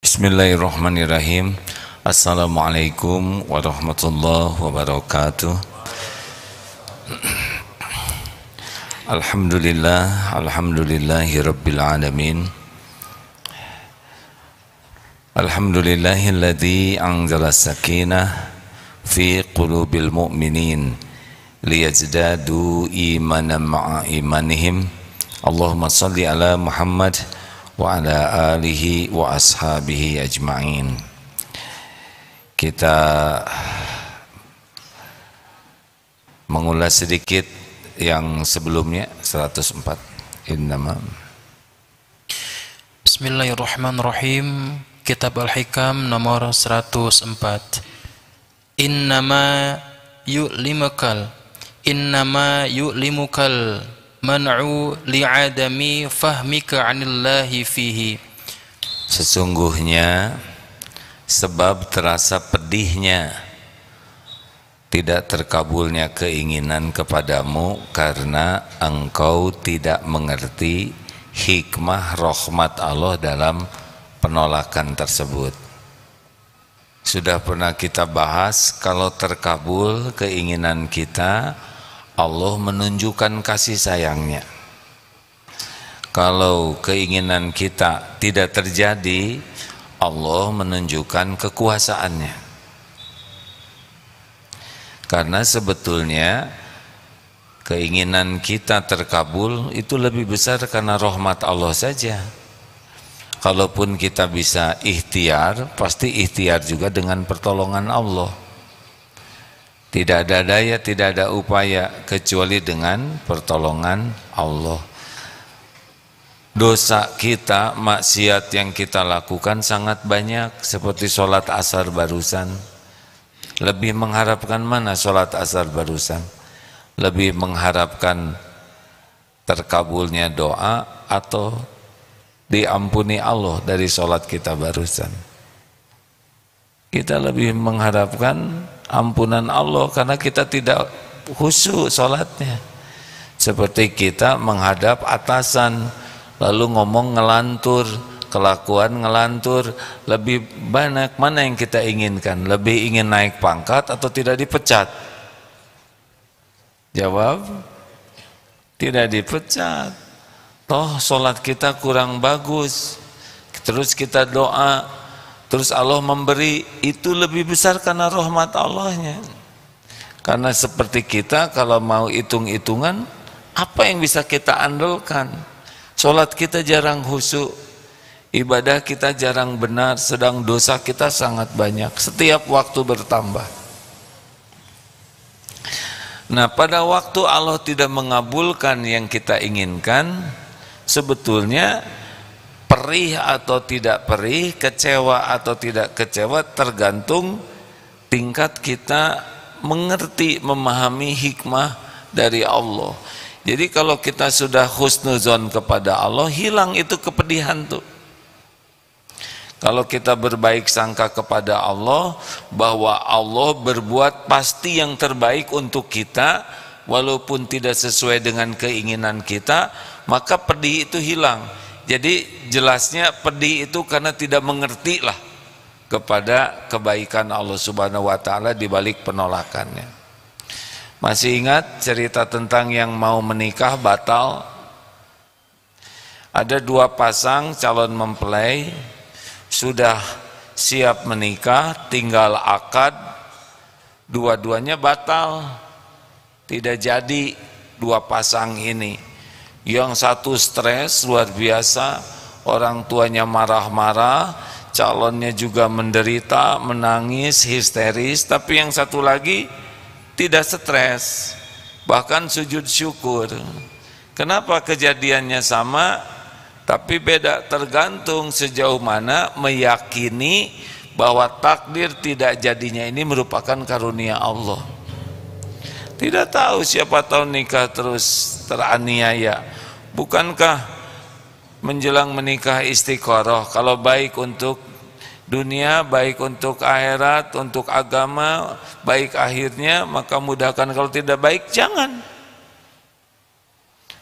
Bismillahirrahmanirrahim. Assalamualaikum warahmatullahi wabarakatuh. Alhamdulillahi rabbil alamin. Alhamdulillahilladzi anzala sakinah fi qulubil mu'minin liyazdadu imanan ma'a imanihim. Allahumma salli ala Muhammad wa ala alihi wa ashabihi ajma'in. Kita mengulas sedikit yang sebelumnya 104. Innama. Bismillahirrahmanirrahim. Kitab Al-Hikam nomor 104. Innama yu'limukal man'u li'adami fahmika 'anillahi fihi. Sesungguhnya sebab terasa pedihnya tidak terkabulnya keinginan kepadamu karena engkau tidak mengerti hikmah rahmat Allah dalam penolakan tersebut. Sudah pernah kita bahas, kalau terkabul keinginan kita, Allah menunjukkan kasih sayangnya. Kalau keinginan kita tidak terjadi, Allah menunjukkan kekuasaannya. Karena sebetulnya keinginan kita terkabul itu lebih besar karena rahmat Allah saja. Kalaupun kita bisa ikhtiar, pasti ikhtiar juga dengan pertolongan Allah. Tidak ada daya, tidak ada upaya kecuali dengan pertolongan Allah. Dosa kita, maksiat yang kita lakukan sangat banyak, seperti sholat asar barusan. Lebih mengharapkan mana sholat asar barusan? Lebih mengharapkan terkabulnya doa atau diampuni Allah dari sholat kita barusan? Kita lebih mengharapkan ampunan Allah karena kita tidak khusyuk sholatnya. Seperti kita menghadap atasan lalu ngomong ngelantur, kelakuan ngelantur. Lebih banyak mana yang kita inginkan? Lebih ingin naik pangkat atau tidak dipecat? Jawab, tidak dipecat. Toh sholat kita kurang bagus, terus kita doa, terus Allah memberi, itu lebih besar karena rahmat Allahnya. Karena seperti kita kalau mau hitung-hitungan, apa yang bisa kita andalkan? Sholat kita jarang khusyuk, ibadah kita jarang benar, sedang dosa kita sangat banyak, setiap waktu bertambah. Nah, pada waktu Allah tidak mengabulkan yang kita inginkan, sebetulnya perih atau tidak perih, kecewa atau tidak kecewa, tergantung tingkat kita mengerti, memahami hikmah dari Allah. Jadi kalau kita sudah husnuzon kepada Allah, hilang itu kepedihan tuh. Kalau kita berbaik sangka kepada Allah, bahwa Allah berbuat pasti yang terbaik untuk kita, walaupun tidak sesuai dengan keinginan kita, maka pedih itu hilang. Jadi jelasnya pedih itu karena tidak mengerti lah kepada kebaikan Allah Subhanahu wa ta'ala di balik penolakannya. Masih ingat cerita tentang yang mau menikah batal? Ada dua pasang calon mempelai sudah siap menikah, tinggal akad, dua-duanya batal, tidak jadi dua pasang ini. Yang satu stres luar biasa, orang tuanya marah-marah, calonnya juga menderita, menangis, histeris, tapi yang satu lagi tidak stres, bahkan sujud syukur. Kenapa kejadiannya sama tapi beda? Tergantung sejauh mana meyakini bahwa takdir tidak jadinya ini merupakan karunia Allah. Tidak tahu, siapa tahu nikah terus teraniaya. Bukankah menjelang menikah istiqoroh? Kalau baik untuk dunia, baik untuk akhirat, untuk agama, baik akhirnya, maka mudahkan. Kalau tidak baik, jangan.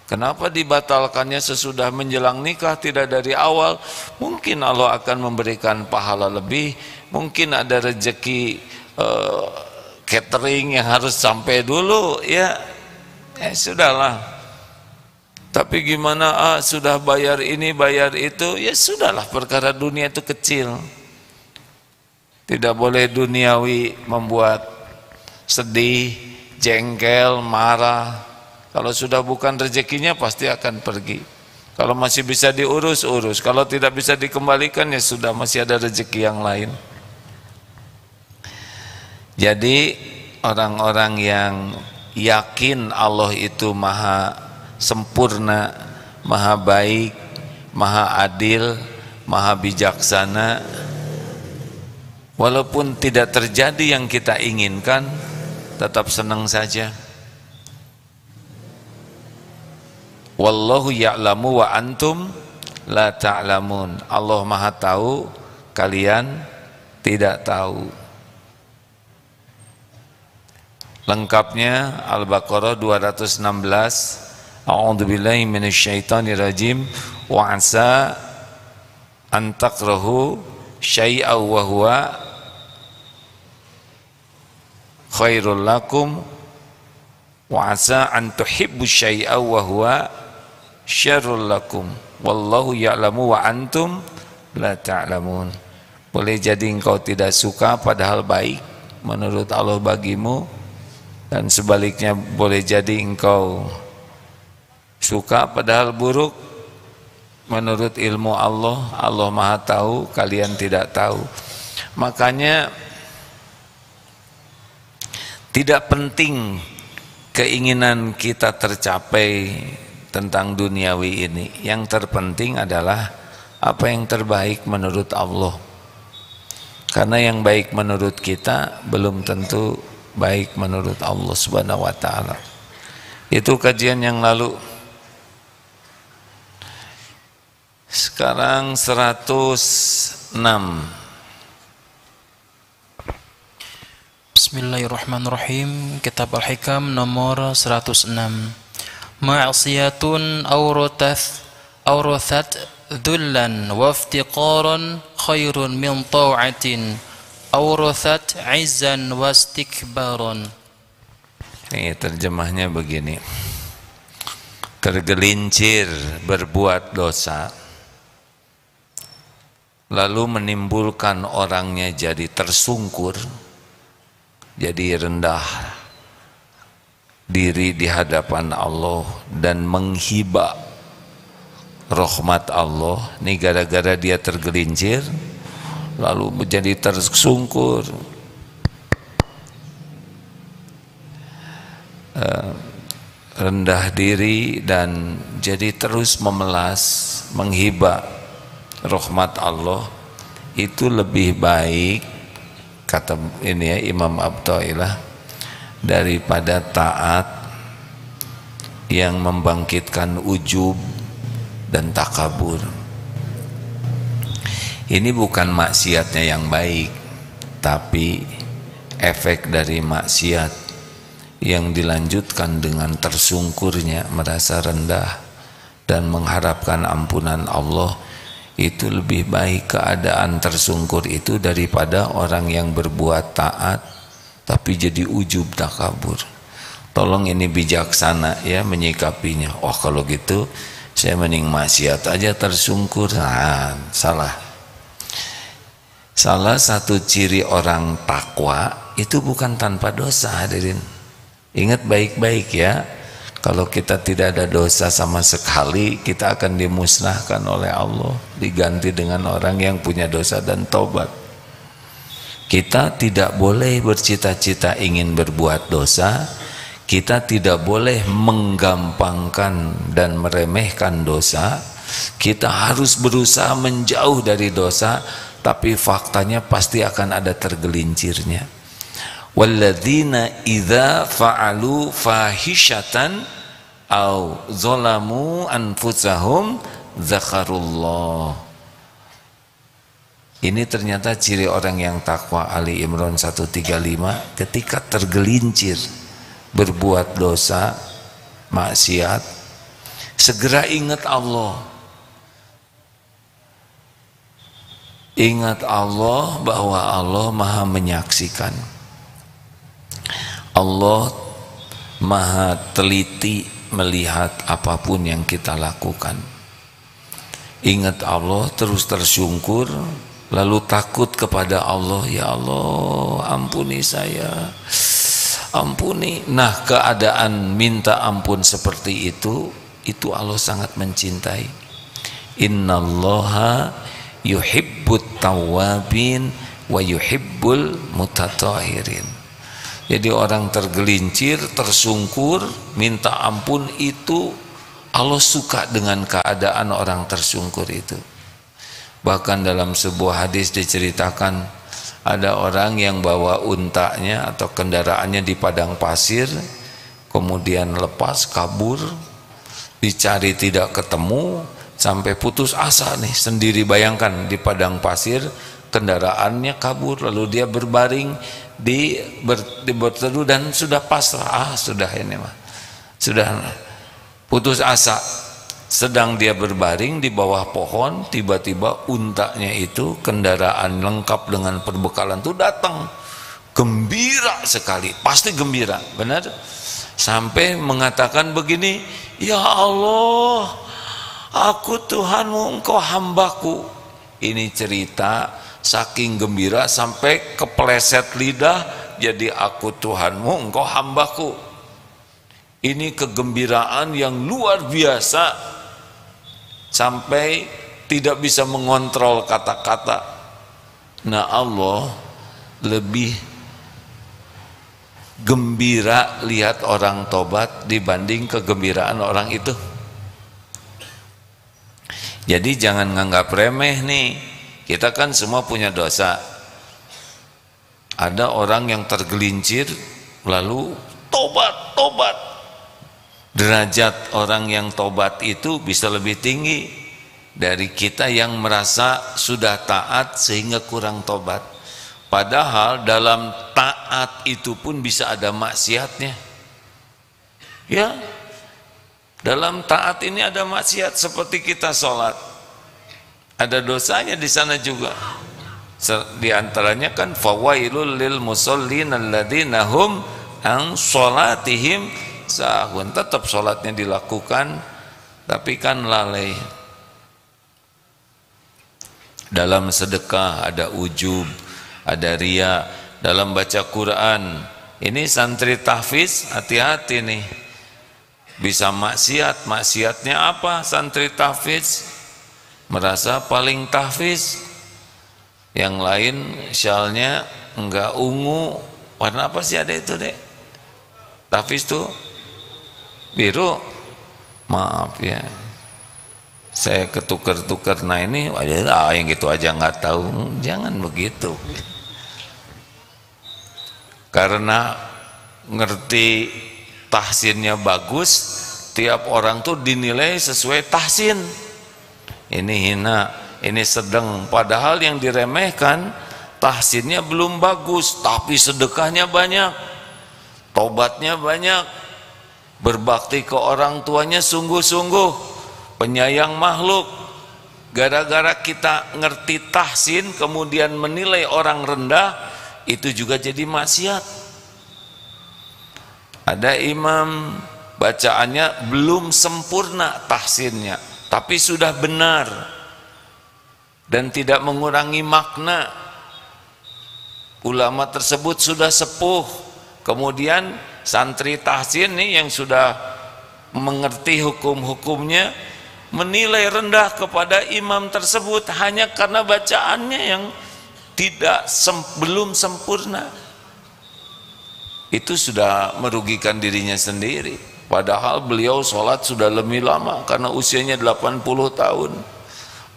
Kenapa dibatalkannya sesudah menjelang nikah, tidak dari awal? Mungkin Allah akan memberikan pahala lebih, mungkin ada rezeki catering yang harus sampai dulu, ya sudahlah. Tapi gimana, sudah bayar ini bayar itu, ya sudahlah, perkara dunia itu kecil. Tidak boleh duniawi membuat sedih, jengkel, marah. Kalau sudah bukan rezekinya pasti akan pergi. Kalau masih bisa diurus, urus. Kalau tidak bisa dikembalikan, ya sudah, masih ada rezeki yang lain. Jadi orang-orang yang yakin Allah itu maha sempurna, maha baik, maha adil, maha bijaksana, walaupun tidak terjadi yang kita inginkan, tetap senang saja. Wallahu ya'lamu wa antum la ta'lamun. Allah maha tahu, kalian tidak tahu. Lengkapnya Al-Baqarah 216. A'udzubillahi minasyaitonirrajim. Wa asa an takrahu syai'aw wa huwa khairul lakum wa asa an tuhibbu syai'aw wa huwa syarrul lakum wallahu ya'lamu wa antum la ta'lamun. Boleh jadi engkau tidak suka padahal baik menurut Allah bagimu, dan sebaliknya boleh jadi engkau suka padahal buruk menurut ilmu Allah. Allah maha tahu, kalian tidak tahu. Makanya tidak penting keinginan kita tercapai tentang duniawi ini. Yang terpenting adalah apa yang terbaik menurut Allah. Karena yang baik menurut kita belum tentu baik menurut Allah Subhanahu wa taala. Itu kajian yang lalu. Sekarang 106. Bismillahirrahmanirrahim. Kitab Al-Hikam nomor 106. Ma'siyatun awrathat dhullan wa iftiqaran khairun min ta'atin awrathat 'izzan wa istikbaran. Ini terjemahnya begini. Tergelincir berbuat dosa lalu menimbulkan orangnya jadi tersungkur, jadi rendah diri di hadapan Allah dan menghibah rahmat Allah. Ini gara-gara dia tergelincir lalu menjadi tersungkur, rendah diri, dan jadi terus memelas, menghibah rahmat Allah. Itu lebih baik, kata ini ya Imam Abdullah, daripada taat yang membangkitkan ujub dan takabur. Ini bukan maksiatnya yang baik, tapi efek dari maksiat yang dilanjutkan dengan tersungkurnya, merasa rendah dan mengharapkan ampunan Allah. Itu lebih baik keadaan tersungkur itu daripada orang yang berbuat taat tapi jadi ujub takabur. Tolong ini bijaksana ya menyikapinya. Oh kalau gitu saya mending maksiat aja tersungkur. Nah, salah. Salah satu ciri orang takwa itu bukan tanpa dosa, hadirin. Ingat baik-baik ya. Kalau kita tidak ada dosa sama sekali, kita akan dimusnahkan oleh Allah, diganti dengan orang yang punya dosa dan taubat. Kita tidak boleh bercita-cita ingin berbuat dosa. Kita tidak boleh menggampangkan dan meremehkan dosa. Kita harus berusaha menjauh dari dosa, tapi faktanya pasti akan ada tergelincirnya. Walladzina idza fa'alu fahishatan au zalamu anfusahum dzakarullah. Ini ternyata ciri orang yang takwa. Ali Imran 135, ketika tergelincir berbuat dosa, maksiat, Segera ingat Allah. Ingat Allah bahwa Allah Maha menyaksikan. Allah Maha teliti melihat apapun yang kita lakukan. Ingat Allah, terus tersungkur, lalu takut kepada Allah. Ya Allah, ampuni saya, ampuni. Nah, keadaan minta ampun seperti itu Allah sangat mencintai. Innallaha yuhibbut tawwabin wa yuhibbul mutatahhirin. Jadi orang tergelincir, tersungkur, minta ampun itu Allah suka dengan keadaan orang tersungkur itu. Bahkan dalam sebuah hadis diceritakan ada orang yang bawa untanya atau kendaraannya di padang pasir, kemudian lepas kabur, dicari tidak ketemu, sampai putus asa nih sendiri. Bayangkan di padang pasir kendaraannya kabur, lalu dia berbaring di berteduh dan sudah pasrah. Sudah ini mah sudah putus asa. Sedang dia berbaring di bawah pohon, tiba-tiba untanya itu, kendaraan lengkap dengan perbekalan itu datang. Gembira sekali, pasti gembira, benar? Sampai mengatakan begini, ya Allah, aku Tuhanmu, engkau hambaku. Ini cerita saking gembira sampai kepleset lidah, jadi aku Tuhanmu, engkau hambaku. Ini kegembiraan yang luar biasa sampai tidak bisa mengontrol kata-kata. Nah, Allah lebih gembira lihat orang tobat dibanding kegembiraan orang itu. Jadi jangan nganggap remeh nih. Kita kan semua punya dosa. Ada orang yang tergelincir lalu tobat. Derajat orang yang tobat itu bisa lebih tinggi dari kita yang merasa sudah taat sehingga kurang tobat. Padahal dalam taat itu pun bisa ada maksiatnya. Ya, dalam taat ini ada maksiat, seperti kita sholat, ada dosanya di sana juga. Di antaranya kan fawailul lil musallin alladzina hum an sholatihim sahun. Tetap sholatnya dilakukan, tapi kan lalai. Dalam sedekah ada ujub, ada riya. Dalam baca Quran, ini santri tahfiz hati-hati nih, bisa maksiat. Maksiatnya apa? Santri tahfiz merasa paling tahfiz, yang lain syalnya enggak ungu, warna apa sih ada itu dek? Tahfiz tuh biru, maaf ya, saya ketukar-tukar. Nah ini yang gitu aja nggak tahu. Jangan begitu, karena ngerti tahsinnya bagus, tiap orang tuh dinilai sesuai tahsin. Ini hina, ini sedang, padahal yang diremehkan tahsinnya belum bagus, tapi sedekahnya banyak, tobatnya banyak, berbakti ke orang tuanya sungguh-sungguh, penyayang makhluk. Gara-gara kita ngerti tahsin kemudian menilai orang rendah, itu juga jadi maksiat. Ada imam bacaannya belum sempurna tahsinnya, tapi sudah benar dan tidak mengurangi makna. Ulama tersebut sudah sepuh, kemudian santri tahsin nih yang sudah mengerti hukum-hukumnya menilai rendah kepada imam tersebut hanya karena bacaannya yang belum sempurna. Itu sudah merugikan dirinya sendiri. Padahal beliau sholat sudah lebih lama karena usianya 80 tahun.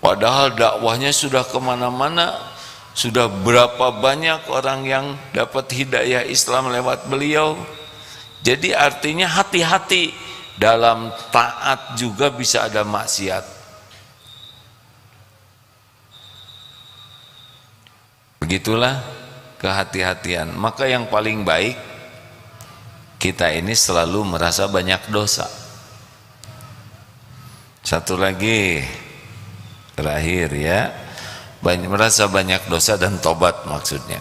Padahal dakwahnya sudah kemana-mana. Sudah berapa banyak orang yang dapat hidayah Islam lewat beliau. Jadi artinya hati-hati, dalam taat juga bisa ada maksiat. Begitulah kehati-hatian. Maka yang paling baik, kita ini selalu merasa banyak dosa. Satu lagi terakhir ya, merasa banyak dosa dan tobat maksudnya.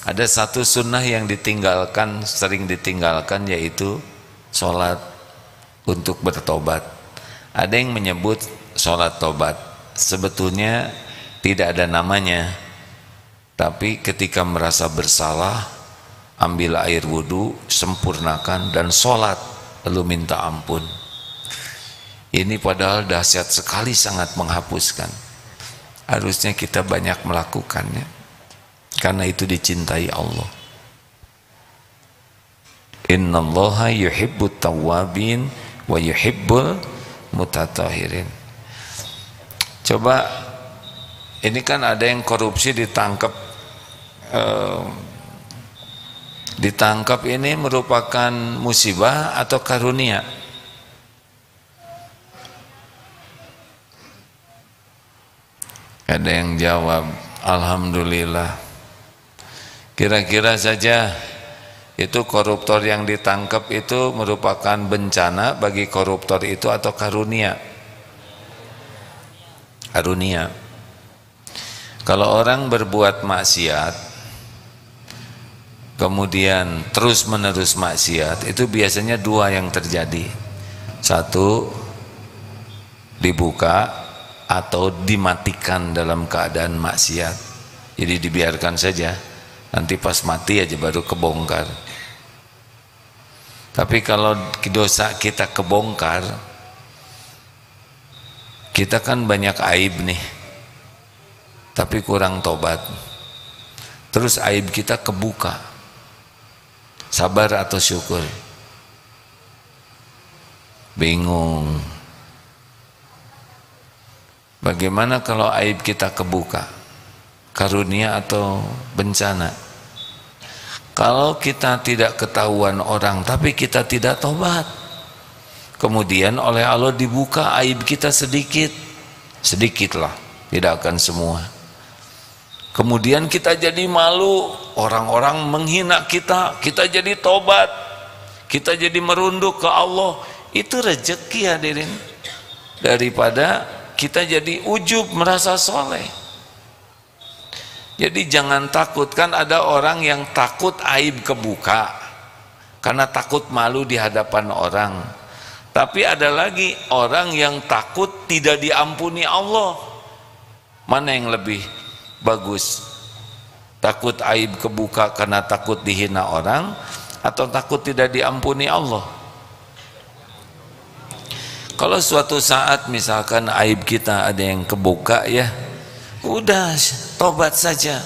Ada satu sunnah yang ditinggalkan, sering ditinggalkan, yaitu sholat untuk bertobat. Ada yang menyebut sholat tobat, sebetulnya tidak ada namanya, tapi ketika merasa bersalah, ambil air wudhu, sempurnakan dan sholat, lalu minta ampun. Ini padahal dahsyat sekali, sangat menghapuskan. Harusnya kita banyak melakukannya, karena itu dicintai Allah. Innallaha yuhibbut tawwabin wa yuhibbul mutatahhirin. Coba, ini kan ada yang korupsi ditangkap. Ditangkap ini merupakan musibah atau karunia? Ada yang jawab, alhamdulillah. Kira-kira saja itu koruptor yang ditangkap itu merupakan bencana bagi koruptor itu atau karunia? Karunia. Kalau orang berbuat maksiat kemudian terus menerus maksiat, itu biasanya dua yang terjadi. Satu, dibuka atau dimatikan dalam keadaan maksiat. Jadi dibiarkan saja, nanti pas mati aja baru kebongkar. Tapi kalau dosa kita kebongkar, kita kan banyak aib nih, tapi kurang tobat, terus aib kita kebuka, sabar atau syukur? Bingung. Bagaimana kalau aib kita kebuka? Karunia atau bencana? Kalau kita tidak ketahuan orang tapi kita tidak tobat, kemudian oleh Allah dibuka aib kita sedikit, sedikitlah, tidak akan semua. Kemudian kita jadi malu, orang-orang menghina kita, kita jadi tobat, kita jadi merunduk ke Allah. Itu rezeki hadirin, daripada kita jadi ujub merasa soleh. Jadi jangan takut, kan ada orang yang takut aib kebuka karena takut malu di hadapan orang. Tapi ada lagi orang yang takut tidak diampuni Allah. Mana yang lebih bagus? Takut aib kebuka karena takut dihina orang, atau takut tidak diampuni Allah? Kalau suatu saat misalkan aib kita ada yang kebuka, ya udah tobat saja.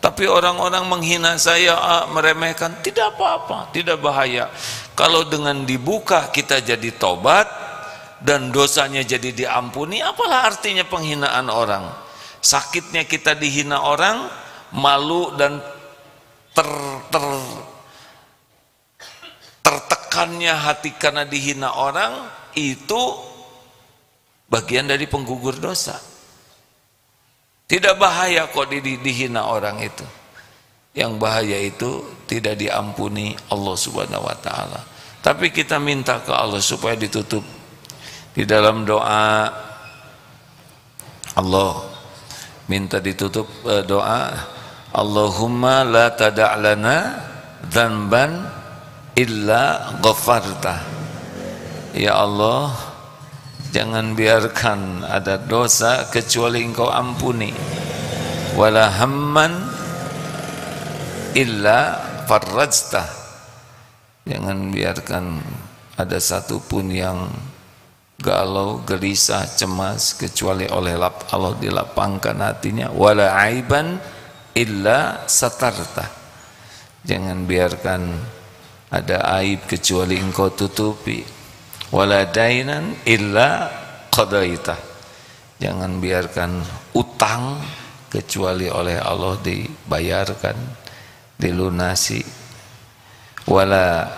Tapi orang-orang menghina saya, meremehkan, tidak apa-apa, tidak bahaya. Kalau dengan dibuka kita jadi tobat dan dosanya jadi diampuni, apalah artinya penghinaan orang? Sakitnya kita dihina orang, malu dan tertekannya hati karena dihina orang, itu bagian dari penggugur dosa. Tidak bahaya kok dihina orang itu. Yang bahaya itu tidak diampuni Allah Subhanahu wa taala. Tapi kita minta ke Allah supaya ditutup. Di dalam doa Allah minta ditutup doa, Allahumma la tada'lana dzanban illa ghafarta. Ya Allah, jangan biarkan ada dosa kecuali Engkau ampuni. Wala hamman illa farrajta. Jangan biarkan ada satupun yang galau, gelisah, cemas kecuali oleh Allah dilapangkan hatinya. Wala aiban illa satarta. Jangan biarkan ada aib kecuali Engkau tutupi. Wala dainan illa qadaita. Jangan biarkan utang kecuali oleh Allah dibayarkan, dilunasi. Wala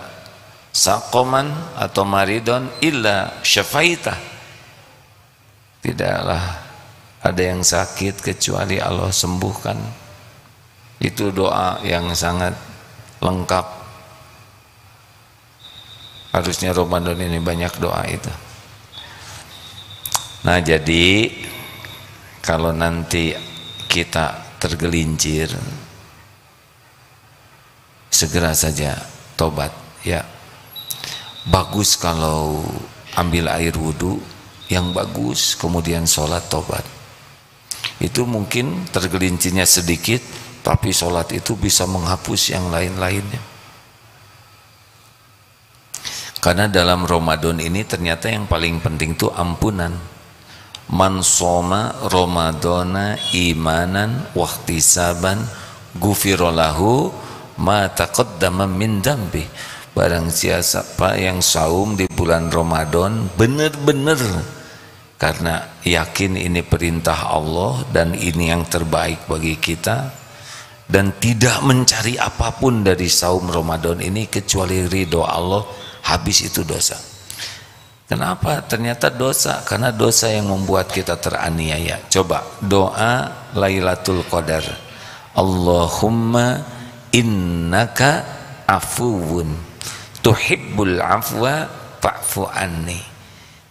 saqaman atau maridon illa syafaita. Tidaklah ada yang sakit kecuali Allah sembuhkan. Itu doa yang sangat lengkap. Harusnya Ramadan ini banyak doa itu. Nah, jadi kalau nanti kita tergelincir, segera saja tobat ya. Bagus kalau ambil air wudhu yang bagus, kemudian sholat tobat. Itu mungkin tergelincirnya sedikit, tapi sholat itu bisa menghapus yang lain-lainnya. Karena dalam Ramadan ini ternyata yang paling penting itu ampunan. Man shoma Ramadana imanan wahtisaban ghufirallahu ma taqaddama min dambi. Barang siapa yang saum di bulan Ramadan benar-benar karena yakin ini perintah Allah dan ini yang terbaik bagi kita, dan tidak mencari apapun dari saum Ramadan ini kecuali ridho Allah, habis itu dosa. Kenapa? Ternyata dosa, karena dosa yang membuat kita teraniaya. Coba doa Lailatul Qadar, Allahumma innaka afuwun tuhibbul afwa fa'fu anni.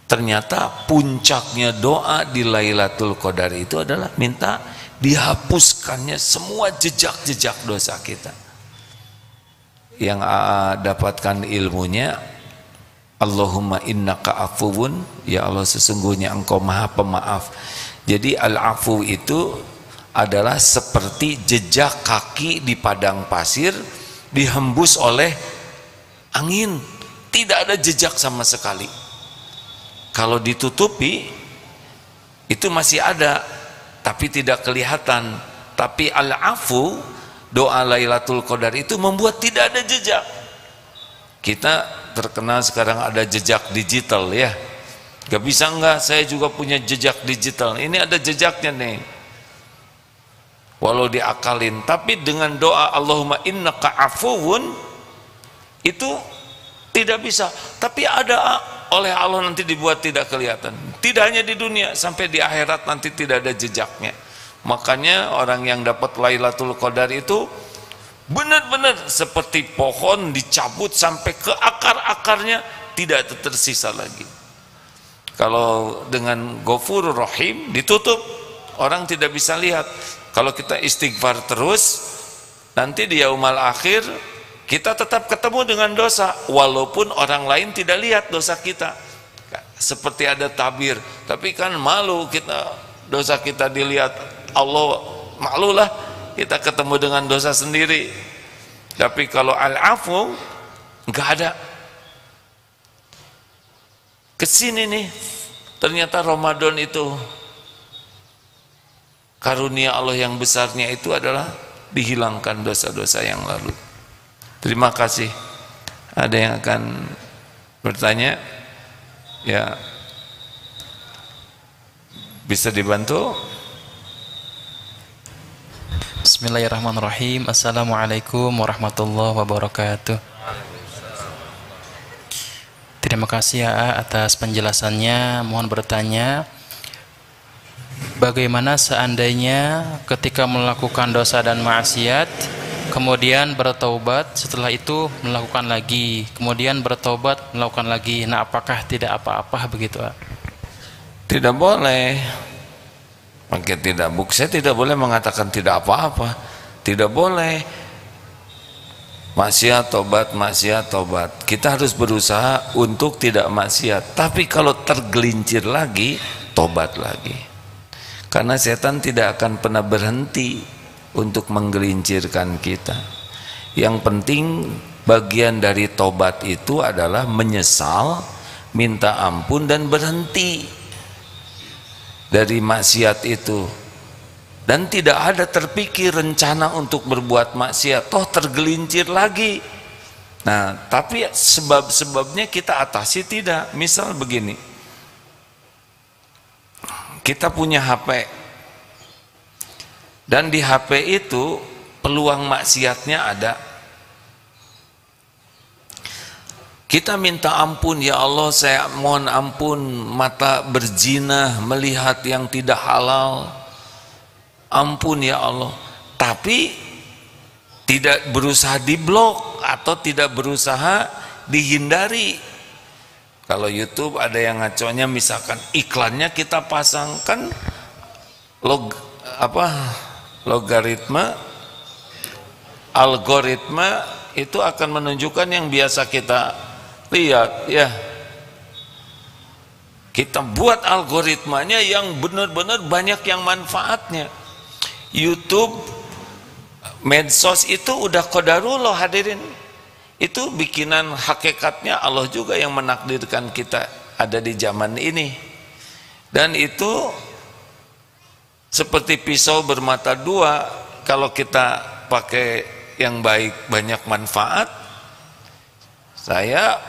Ternyata puncaknya doa di Lailatul Qadar itu adalah minta dihapuskannya semua jejak-jejak dosa kita. Yang dapatkan ilmunya, Allahumma innaka afuwun, ya Allah sesungguhnya engkau maha pemaaf. Jadi al-afu itu adalah seperti jejak kaki di padang pasir dihembus oleh angin, tidak ada jejak sama sekali. Kalau ditutupi itu masih ada tapi tidak kelihatan. Tapi al-afu, doa Lailatul Qadar itu membuat tidak ada jejak. Kita terkenal sekarang ada jejak digital ya, gak bisa enggak saya juga punya jejak digital, ini ada jejaknya nih, walau diakalin. Tapi dengan doa Allahumma innaka afuwun itu tidak bisa, tapi ada oleh Allah nanti dibuat tidak kelihatan. Tidak hanya di dunia, sampai di akhirat nanti tidak ada jejaknya. Makanya orang yang dapat Lailatul Qadar itu benar-benar seperti pohon dicabut sampai ke akar-akarnya, tidak tersisa lagi. Kalau dengan Ghafurur Rahim ditutup, orang tidak bisa lihat. Kalau kita istighfar terus, nanti di yaumul akhir kita tetap ketemu dengan dosa, walaupun orang lain tidak lihat dosa kita. Seperti ada tabir, tapi kan malu kita, dosa kita dilihat Allah, malulah kita ketemu dengan dosa sendiri. Tapi kalau al-afu enggak ada. Kesini nih, ternyata Ramadan itu karunia Allah yang besarnya itu adalah dihilangkan dosa-dosa yang lalu. Terima kasih. Ada yang akan bertanya? Ya, bisa dibantu? Bismillahirrahmanirrahim. Assalamualaikum warahmatullahi wabarakatuh. Terima kasih ya atas penjelasannya. Mohon bertanya, bagaimana seandainya ketika melakukan dosa dan maksiat kemudian bertaubat, setelah itu melakukan lagi, kemudian bertaubat melakukan lagi, nah apakah tidak apa-apa begitu? Tidak boleh. Maka tidak, saya tidak boleh mengatakan tidak apa-apa, tidak boleh. Maksiat tobat, maksiat tobat. Kita harus berusaha untuk tidak maksiat. Tapi kalau tergelincir lagi, tobat lagi. Karena setan tidak akan pernah berhenti untuk menggelincirkan kita. Yang penting bagian dari tobat itu adalah menyesal, minta ampun dan berhenti dari maksiat itu, dan tidak ada terpikir rencana untuk berbuat maksiat, toh tergelincir lagi. Nah, tapi sebab-sebabnya kita atasi tidak. Misal begini, kita punya HP, dan di HP itu peluang maksiatnya ada. Kita minta ampun, ya Allah saya mohon ampun mata berzina, melihat yang tidak halal, ampun ya Allah. Tapi tidak berusaha diblok atau tidak berusaha dihindari. Kalau YouTube ada yang ngaconya, misalkan iklannya kita pasangkan algoritma itu akan menunjukkan yang biasa kita lihat ya. Kita buat algoritmanya yang benar-benar banyak yang manfaatnya. YouTube, medsos itu udah qadarullah hadirin. Itu bikinan hakikatnya Allah juga yang menakdirkan kita ada di zaman ini. Dan itu seperti pisau bermata dua, kalau kita pakai yang baik banyak manfaat. Saya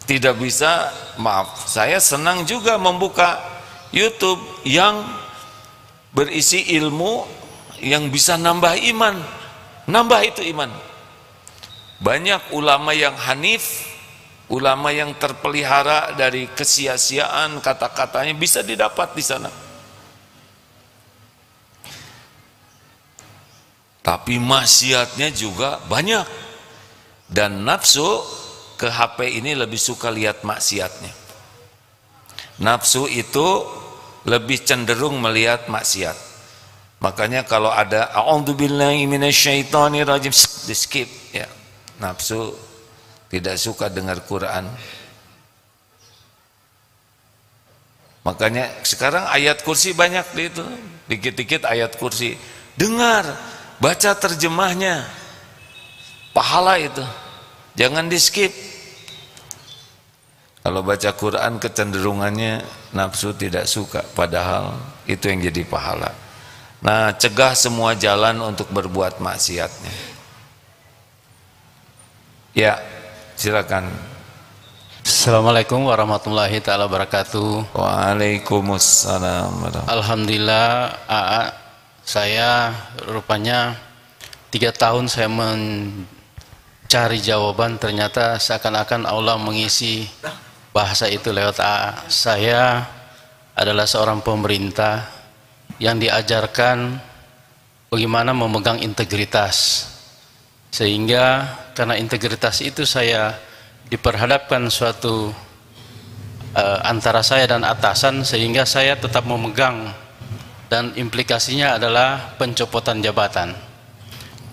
tidak bisa, saya senang juga membuka YouTube yang berisi ilmu yang bisa nambah iman. Nambah itu iman. Banyak ulama yang hanif, ulama yang terpelihara dari kesia-siaan kata-katanya bisa didapat di sana. Tapi maksiatnya juga banyak. Dan nafsu ke HP ini lebih suka lihat maksiatnya. Nafsu itu lebih cenderung melihat maksiat. Makanya kalau ada a'udzubillahi minasyaitonirrajim, di skip ya. Nafsu tidak suka dengar Quran. Makanya sekarang ayat kursi banyak di itu, dikit-dikit ayat kursi. Dengar, baca terjemahnya, pahala itu, jangan di skip. Kalau baca Quran kecenderungannya nafsu tidak suka, padahal itu yang jadi pahala. Nah, cegah semua jalan untuk berbuat maksiatnya. Ya, silakan. Assalamualaikum warahmatullahi taala wabarakatuh. Waalaikumsalam. Alhamdulillah, saya rupanya 3 tahun saya mencari jawaban, ternyata seakan-akan Allah mengisi bahasa itu lewat AA. Saya adalah seorang pemerintah yang diajarkan bagaimana memegang integritas, sehingga karena integritas itu saya diperhadapkan suatu antara saya dan atasan, sehingga saya tetap memegang, dan implikasinya adalah pencopotan jabatan.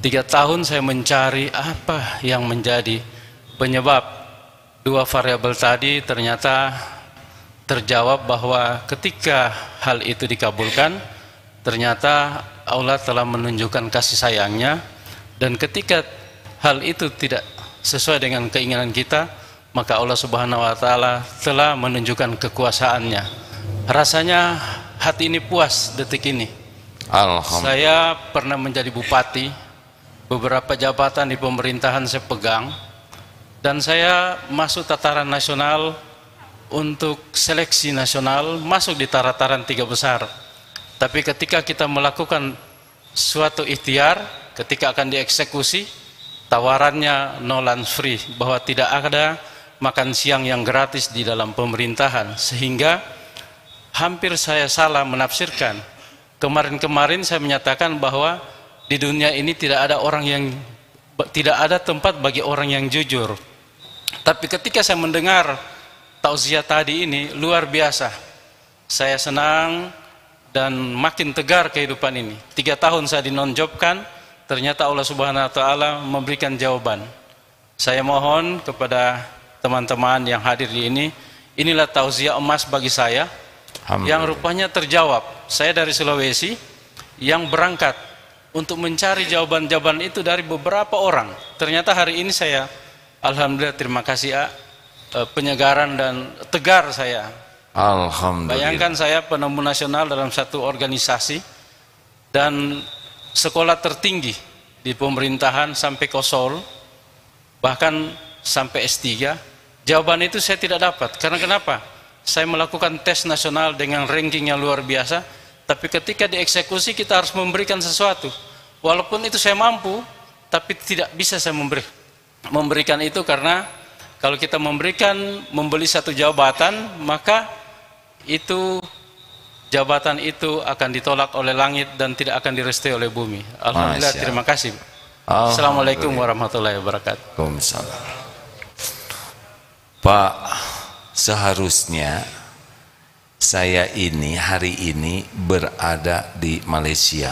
3 tahun saya mencari apa yang menjadi penyebab 2 variabel tadi, ternyata terjawab bahwa ketika hal itu dikabulkan, ternyata Allah telah menunjukkan kasih sayangnya, dan ketika hal itu tidak sesuai dengan keinginan kita, maka Allah Subhanahu wa Ta'ala telah menunjukkan kekuasaannya. Rasanya hati ini puas detik ini. Saya pernah menjadi bupati, beberapa jabatan di pemerintahan saya pegang, dan saya masuk tataran nasional untuk seleksi nasional, masuk di tataran 3 besar. Tapi ketika kita melakukan suatu ikhtiar, ketika akan dieksekusi, tawarannya no lunch free, bahwa tidak ada makan siang yang gratis di dalam pemerintahan, sehingga hampir saya salah menafsirkan. Kemarin-kemarin saya menyatakan bahwa di dunia ini tidak ada tempat bagi orang yang jujur. Tapi ketika saya mendengar tausiah tadi ini, luar biasa. Saya senang dan makin tegar kehidupan ini. 3 tahun saya dinonjobkan, ternyata Allah Subhanahu wa Ta'ala memberikan jawaban. Saya mohon kepada teman-teman yang hadir di ini, inilah tausiah emas bagi saya yang rupanya terjawab. Saya dari Sulawesi yang berangkat untuk mencari jawaban-jawaban itu dari beberapa orang. Ternyata hari ini saya, alhamdulillah, terima kasih penyegaran dan tegar saya. Alhamdulillah. Bayangkan saya penemu nasional dalam satu organisasi dan sekolah tertinggi di pemerintahan sampai Kosol, bahkan sampai S3. Jawaban itu saya tidak dapat. Karena kenapa? Saya melakukan tes nasional dengan ranking yang luar biasa, tapi ketika dieksekusi kita harus memberikan sesuatu. Walaupun itu saya mampu, tapi tidak bisa saya memberikan itu, karena kalau kita membeli satu jabatan, maka itu jabatan itu akan ditolak oleh langit dan tidak akan direstui oleh bumi. Alhamdulillah, terima kasih. Assalamualaikum warahmatullahi wabarakatuh. Waalaikumsalam. Pak seharusnya saya ini hari ini berada di Malaysia,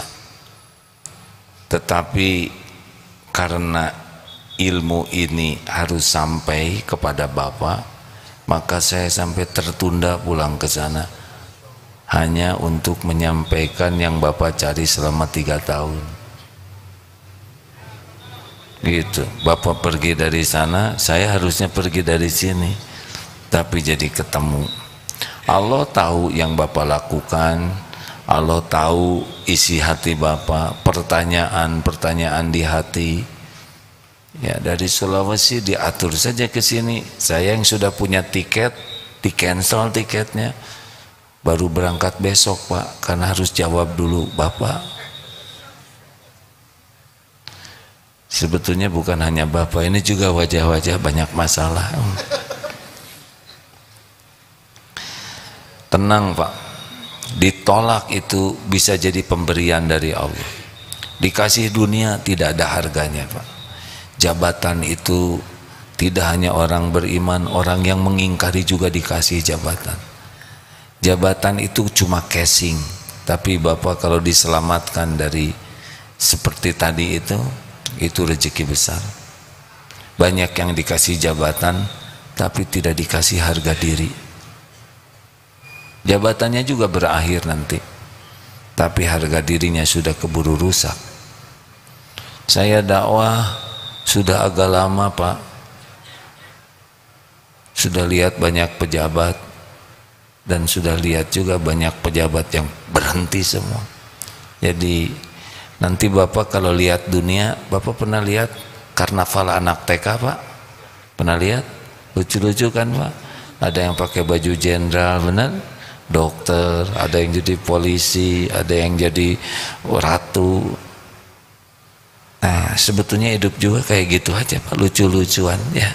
tetapi karena ilmu ini harus sampai kepada Bapak, maka saya sampai tertunda pulang ke sana hanya untuk menyampaikan yang Bapak cari selama 3 tahun. Gitu. Bapak pergi dari sana, saya harusnya pergi dari sini, tapi jadi ketemu. Allah tahu yang Bapak lakukan, Allah tahu isi hati Bapak, pertanyaan-pertanyaan di hati. Ya, dari Sulawesi diatur saja ke sini. Saya yang sudah punya tiket, di-cancel tiketnya. Baru berangkat besok, Pak, karena harus jawab dulu Bapak. Sebetulnya bukan hanya Bapak, ini juga wajah-wajah banyak masalah. Tenang, Pak. Ditolak itu bisa jadi pemberian dari Allah. Dikasih dunia tidak ada harganya, Pak. Jabatan itu tidak hanya orang beriman, orang yang mengingkari juga dikasih jabatan. Jabatan itu cuma casing, tapi Bapak kalau diselamatkan dari seperti tadi itu rezeki besar. Banyak yang dikasih jabatan tapi tidak dikasih harga diri. Jabatannya juga berakhir nanti, tapi harga dirinya sudah keburu rusak. Saya dakwah sudah agak lama, Pak. Sudah lihat banyak pejabat, dan sudah lihat juga banyak pejabat yang berhenti semua. Jadi nanti Bapak kalau lihat dunia, Bapak pernah lihat karnaval anak TK, Pak? Pernah lihat? Lucu-lucu kan, Pak? Ada yang pakai baju jenderal, benar? Dokter, ada yang jadi polisi, ada yang jadi ratu. Nah, sebetulnya hidup juga kayak gitu aja, Pak, lucu-lucuan ya.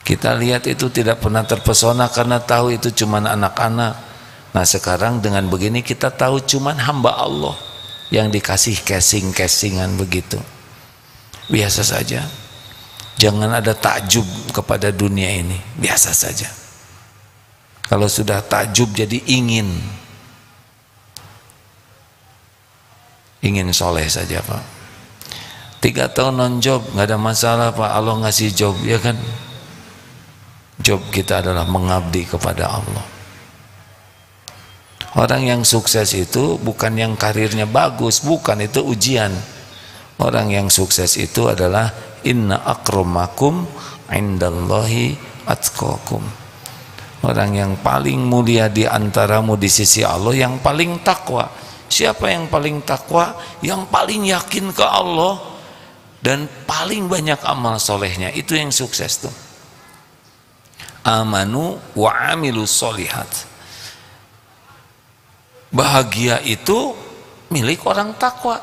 Kita lihat itu tidak pernah terpesona karena tahu itu cuman anak-anak. Nah, sekarang dengan begini kita tahu cuman hamba Allah yang dikasih casing-casingan begitu. Biasa saja. Jangan ada takjub kepada dunia ini, biasa saja. Kalau sudah takjub jadi ingin soleh saja, Pak. 3 tahun non job nggak ada masalah, Pak. Allah ngasih job, ya kan? Job kita adalah mengabdi kepada Allah. Orang yang sukses itu bukan yang karirnya bagus, bukan, itu ujian. Orang yang sukses itu adalah inna akramakum indallahi atqakum. Orang yang paling mulia di antaramu di sisi Allah yang paling takwa. Siapa yang paling takwa? Yang paling yakin ke Allah dan paling banyak amal solehnya. Itu yang sukses tuh. Amanu wa amilu solihat. Bahagia itu milik orang takwa.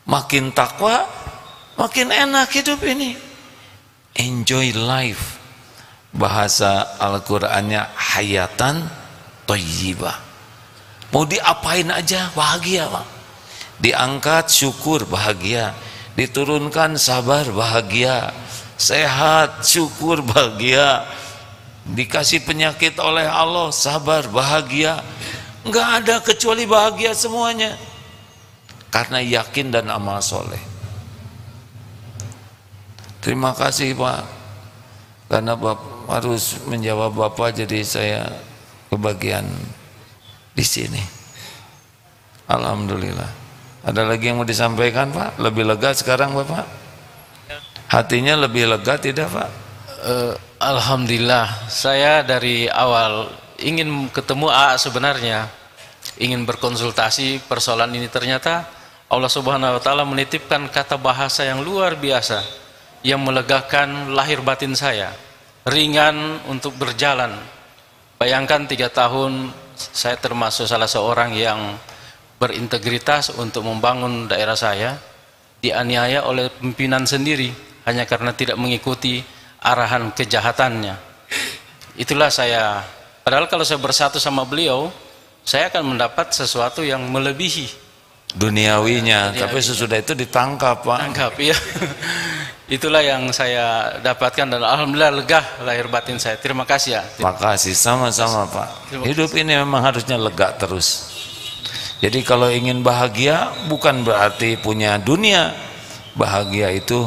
Makin takwa, makin enak hidup ini. Enjoy life. Bahasa Al-Qur'annya hayatan thayyibah. Mau diapain aja bahagia, Pak. Diangkat syukur bahagia, diturunkan sabar bahagia, sehat syukur bahagia, dikasih penyakit oleh Allah sabar bahagia. Enggak ada kecuali bahagia semuanya karena yakin dan amal soleh. Terima kasih, Pak, karena Bapak harus menjawab Bapak, jadi saya kebagian di sini. Alhamdulillah. Ada lagi yang mau disampaikan, Pak? Lebih lega sekarang, Bapak? Hatinya lebih lega tidak, Pak? Alhamdulillah. Saya dari awal ingin ketemu AA sebenarnya, ingin berkonsultasi persoalan ini. Ternyata Allah Subhanahu wa Ta'ala menitipkan kata bahasa yang luar biasa yang melegakan lahir batin saya, ringan untuk berjalan. Bayangkan 3 tahun saya termasuk salah seorang yang berintegritas untuk membangun daerah saya, dianiaya oleh pimpinan sendiri hanya karena tidak mengikuti arahan kejahatannya. Itulah saya, padahal kalau saya bersatu sama beliau, saya akan mendapat sesuatu yang melebihi duniawinya, tapi sesudah itu ditangkap, Pak. Tangkap, ya. Itulah yang saya dapatkan dan alhamdulillah lega lahir batin saya. Terima kasih ya. Makasih, sama-sama Pak. Hidup ini memang harusnya lega terus. Jadi kalau ingin bahagia bukan berarti punya dunia. Bahagia itu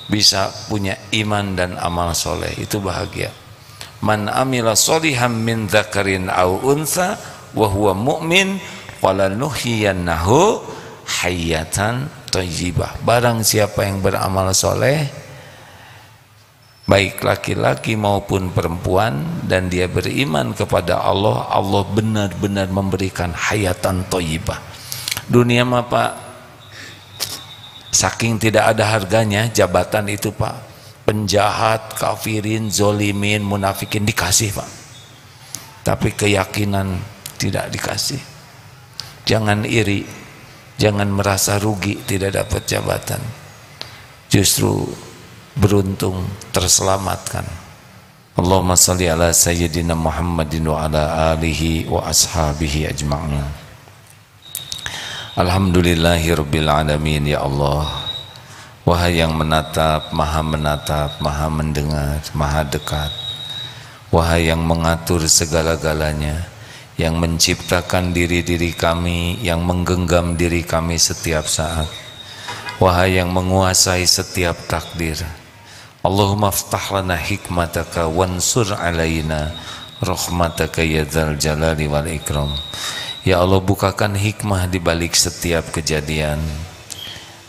bisa punya iman dan amal soleh, itu bahagia. Man amila sholihan min dzakarin aw untha wa huwa mu'min falanuhyiyannahu hayatan thayyibah. Barang siapa yang beramal soleh, baik laki-laki maupun perempuan, dan dia beriman kepada Allah, Allah benar-benar memberikan hayatan thayyibah. Dunia mah Pak, saking tidak ada harganya jabatan itu Pak, penjahat, kafirin, zolimin, munafikin dikasih Pak, tapi keyakinan tidak dikasih. Jangan iri, jangan merasa rugi tidak dapat jabatan, justru beruntung terselamatkan. Allahumma salli ala sayyidina Muhammadin wa ala alihi wa ashabihi ajma'in. Alhamdulillahi rabbil alamin. Ya Allah, wahai yang menatap, maha mendengar, maha dekat, wahai yang mengatur segala-galanya, yang menciptakan diri-diri kami, yang menggenggam diri kami setiap saat, wahai yang menguasai setiap takdir, Allahumma aftah lana hikmataka wansur alaina rahmataka ya dzal jalali wal ikram. Ya Allah, bukakan hikmah di balik setiap kejadian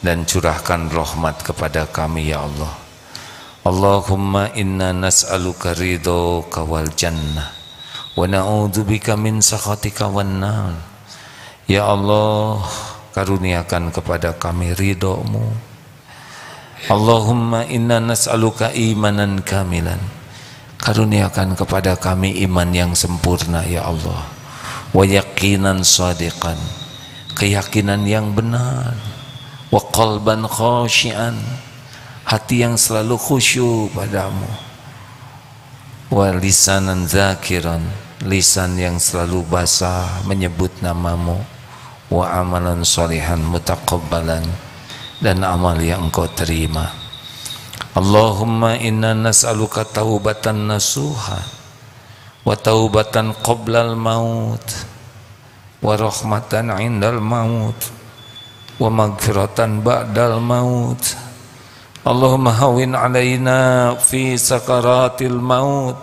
dan curahkan rahmat kepada kami ya Allah. Allahumma inna nas'aluka ridhoka wal jannah wa na'udzubika min sakhatika wan nar. Ya Allah, karuniakan kepada kami ridho-Mu. Allahumma inna nas'aluka imanan kamilan. Karuniakan kepada kami iman yang sempurna ya Allah. Wa yaqinan shadiqan, keyakinan yang benar. Wa qalban khashian, hati yang selalu khusyuk padamu. Wa lisanan zakiran, lisan yang selalu basah menyebut namamu. Wa amalan sholihan mutaqabbalan, dan amal yang Engkau terima. Allahumma inna nas'aluka taubatan nasuha wa taubatan qoblal maut wa rahmatan indal maut wa magfiratan ba'dal maut. Allahumma hawin alaina fi sakaratil maut.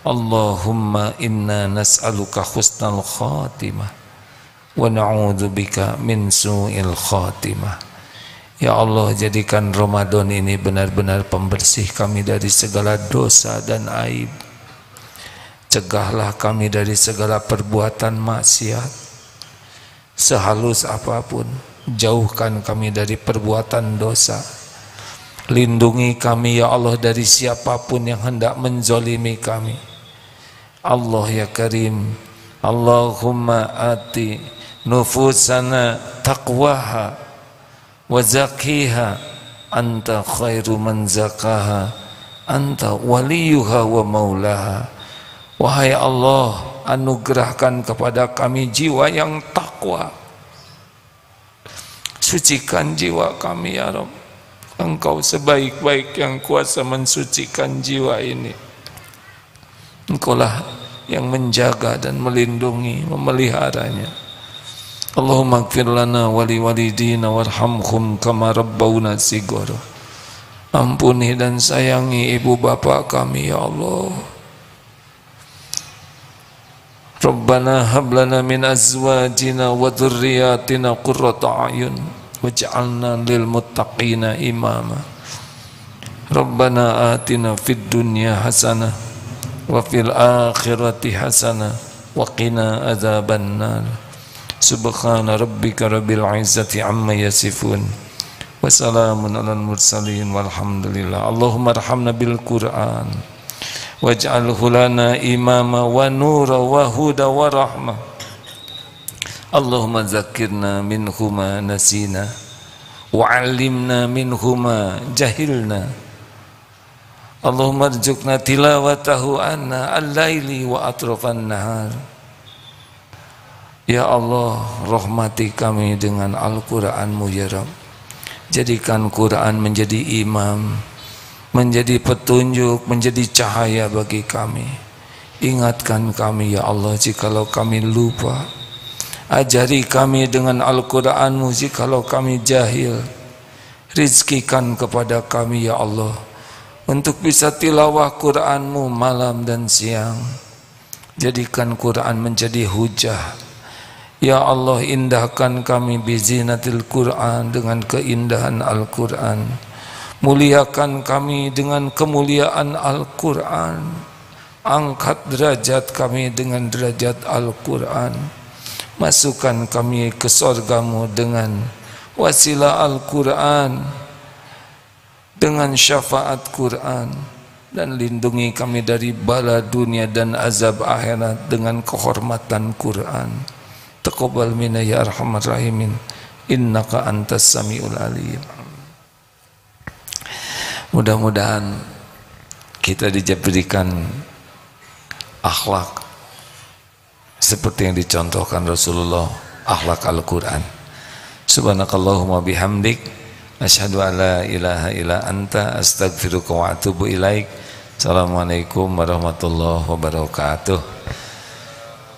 Allahumma inna nas'aluka husnal khatimah wa na'udzubika min su'il khatimah. Ya Allah, jadikan Ramadan ini benar-benar pembersih kami dari segala dosa dan aib. Cegahlah kami dari segala perbuatan maksiat. Sehalus apapun, jauhkan kami dari perbuatan dosa. Lindungi kami ya Allah dari siapapun yang hendak menzolimi kami. Allah ya Karim, Allahumma ati nufusana taqwaha wa zakiha anta khairu man zakaha anta waliyuha wa maulaha. Wahai Allah, anugerahkan kepada kami jiwa yang takwa. Sucikan jiwa kami ya Rabb. Engkau sebaik-baik yang kuasa mensucikan jiwa ini. Engkaulah yang menjaga dan melindungi, memeliharanya. Allahumma ighfir lana wa liwalidina warhamhum kama rabbawna shighara. Ampuni dan sayangi ibu bapa kami ya Allah. Rabbana hab lana min azwajina wa dhurriyyatina qurrata a'yun waj'alna lil muttaqina imama. Rabbana atina fid dunya hasanah wa fil akhirati hasanah wa qina adzabannar. Subhana rabbika rabbil izzati amma yasifun wa salamun alal mursalin walhamdulillah. Allahumma arhamna bil Qur'an waj'alhu lana imama wa nura wa huda wa rahmah. Allahumma zakkirna minhuma nasina wa 'allimna minhuma jahilna. Allahumma arzuqna tilawatahu anna al-laili wa atrafan nahar. Ya Allah, rahmati kami dengan Al-Qur'an-Mu ya Rabb. Jadikan Quran menjadi imam, menjadi petunjuk, menjadi cahaya bagi kami. Ingatkan kami ya Allah jikalau kami lupa. Ajari kami dengan Al-Qur'an-Mu jikalau kami jahil. Rizkikan kepada kami ya Allah untuk bisa tilawah Qur'an-Mu malam dan siang. Jadikan Quran menjadi hujah. Ya Allah, indahkan kami bizinatil Quran, dengan keindahan Al-Quran. Muliakan kami dengan kemuliaan Al-Quran. Angkat derajat kami dengan derajat Al-Quran. Masukkan kami ke surga-Mu dengan wasilah Al-Quran, dengan syafaat Quran. Dan lindungi kami dari bala dunia dan azab akhirat dengan kehormatan Quran. Taqabbal minna ya arhamar rahimin, innaka antas samiul alim. Mudah-mudahan kita diberikan akhlak seperti yang dicontohkan Rasulullah, akhlak Al-Quran. Subhanakallahumma bihamdik, asyhadu an la ilaha illa anta, astaghfiruka wa atubu ilaik. Assalamualaikum warahmatullahi wabarakatuh.